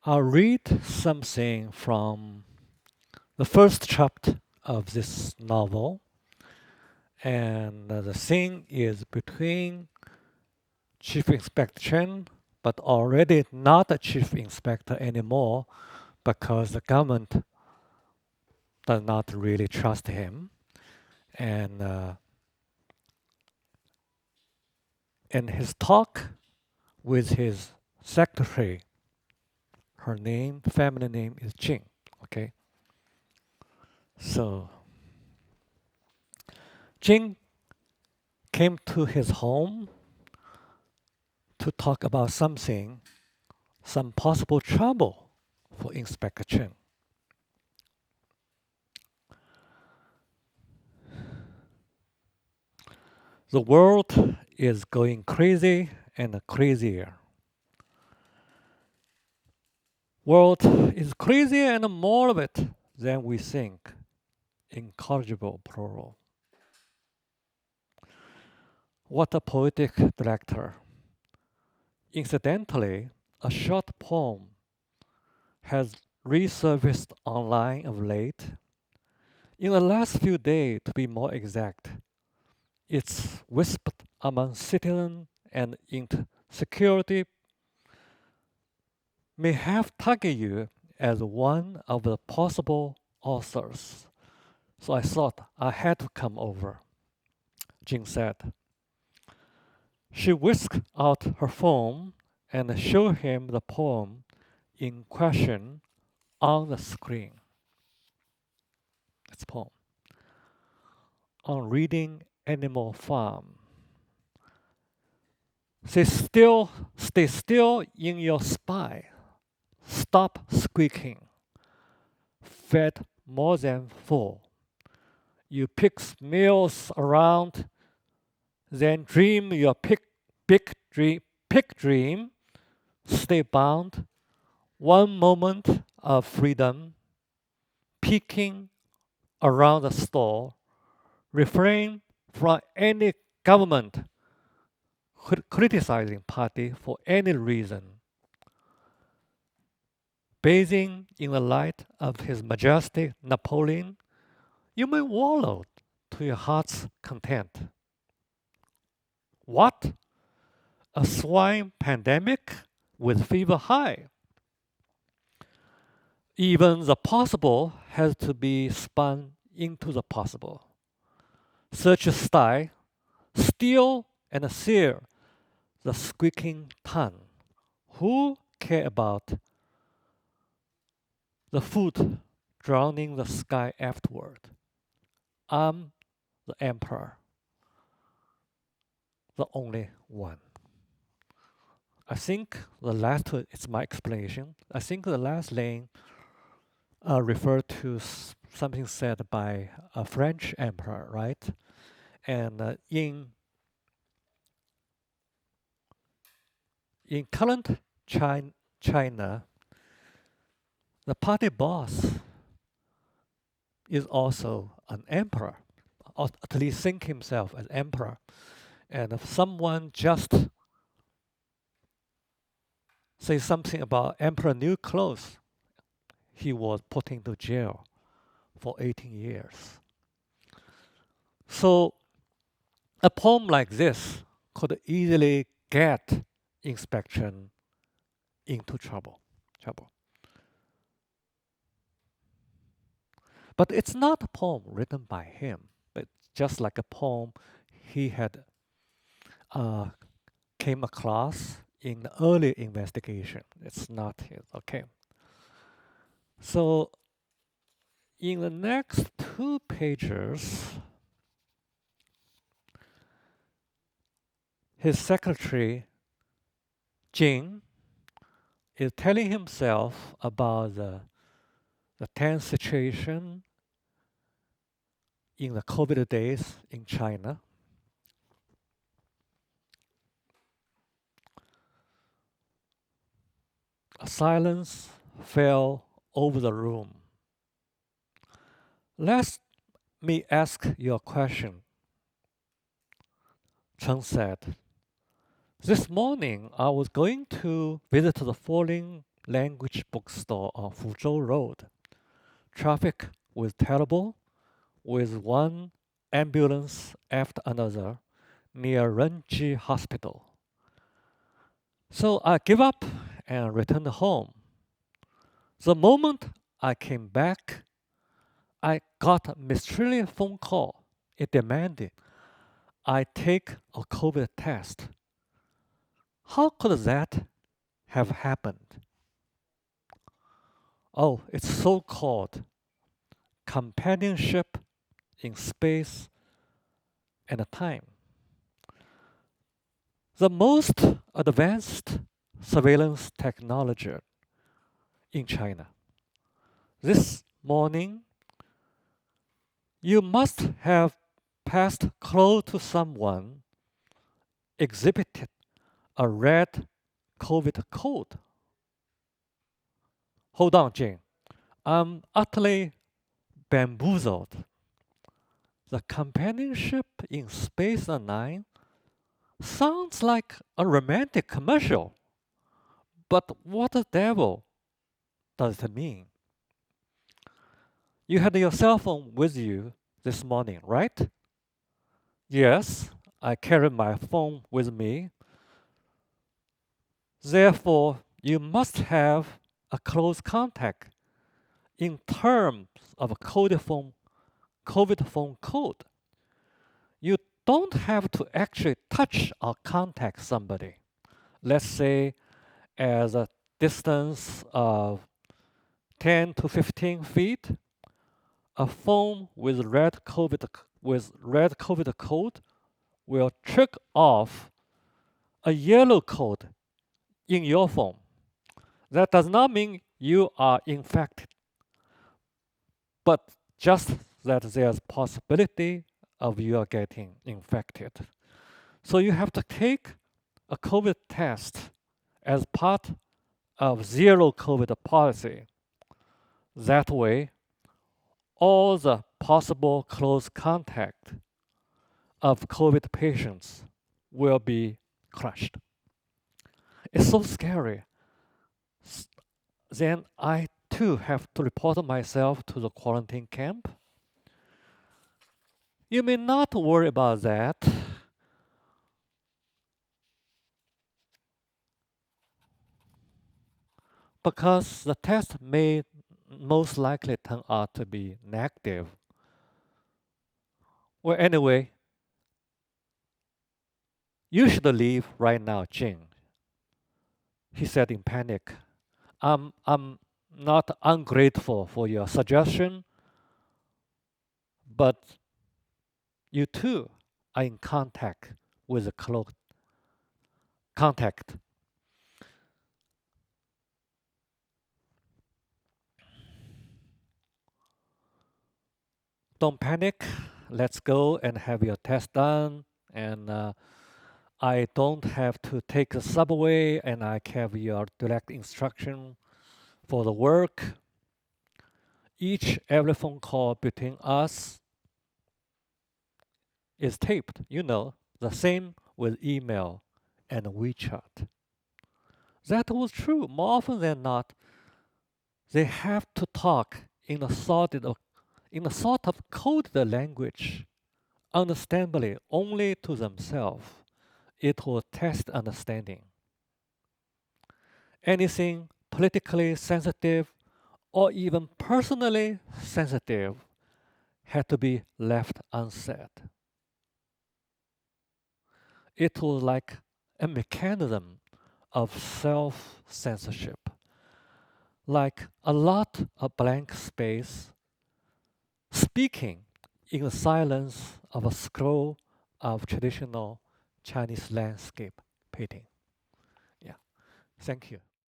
I'll read something from the first chapter of this novel, and the scene is between Chief Inspector Chen, but already not a Chief Inspector anymore because the government does not really trust him. And in his talk with his secretary, her family name is Jing. Okay, so Jing came to his home to talk about something, some possible trouble for Inspector Chen. The world is going crazy and crazier. World is crazier and more of it than we think. Incorrigible plural. What a poetic director. Incidentally, a short poem has resurfaced online of late. In the last few days, to be more exact, it's whispered among citizens and security may have targeted you as one of the possible authors. So I thought I had to come over, Jing said. She whisked out her phone and showed him the poem in question on the screen. It's a poem on reading Animal Farm. Stay still in your spy. Stop squeaking. Fed more than full. You pick meals around, then dream your big dream. Stay bound. One moment of freedom. Peeking around the store. Refrain from any government criticizing party for any reason. Bathing in the light of His Majesty Napoleon, you may wallow to your heart's content. What? A swine pandemic with fever high? Even the possible has to be spun into the possible. Such a style, steal and sear the squeaking tongue. Who care about the food drowning the sky afterward? I'm the emperor, the only one. I think the last, it's my explanation. I think the last line referred to something said by a French emperor, right? And in current China, the party boss is also an emperor, or at least think himself as emperor. And if someone just say something about emperor new clothes, he was put into jail for 18 years. So a poem like this could easily get inspection into trouble. But it's not a poem written by him, but just like a poem he had came across in the early investigation. It's not his, okay. So in the next 2 pages, his secretary, Jing, is telling himself about the tense situation in the COVID days in China. A silence fell over the room. Let me ask you a question, Chen said. This morning, I was going to visit the fallen language bookstore on Fuzhou Road. Traffic was terrible, with one ambulance after another near Renji Hospital. So I gave up and returned home. The moment I came back, I got a mysterious phone call. It demanded I take a COVID test. How could that have happened? Oh, it's so called companionship in space and time. The most advanced surveillance technology in China. This morning, you must have passed close to someone exhibited a red COVID code. Hold on, Jane. I'm utterly bamboozled. The companionship in space and nine sounds like a romantic commercial. But what the devil does it mean? You had your cell phone with you this morning, right? Yes, I carry my phone with me. Therefore, you must have a close contact in terms of a COVID phone code. You don't have to actually touch or contact somebody. Let's say as a distance of 10 to 15 feet, a phone with red COVID code will trick off a yellow code in your phone. That does not mean you are infected, but just that there's possibility of you are getting infected. So you have to take a COVID test as part of zero COVID policy. That way, all the possible close contact of COVID patients will be crushed. It's so scary. Then I too have to report myself to the quarantine camp. You may not worry about that. Because the test may most likely turn out to be negative. Well, anyway, you should leave right now, Jing, he said in panic. I'm not ungrateful for your suggestion, but you too are in contact with the close contact. Don't panic. Let's go and have your test done. And I don't have to take the subway, and I have your direct instruction for the work. Every phone call between us is taped. You know, the same with email and WeChat. That was true. More often than not, they have to talk in a sort of coded language, understandably only to themselves. It will test understanding. Anything politically sensitive or even personally sensitive had to be left unsaid. It was like a mechanism of self-censorship, like a lot of blank space, speaking in the silence of a scroll of traditional Chinese landscape painting. Yeah, thank you.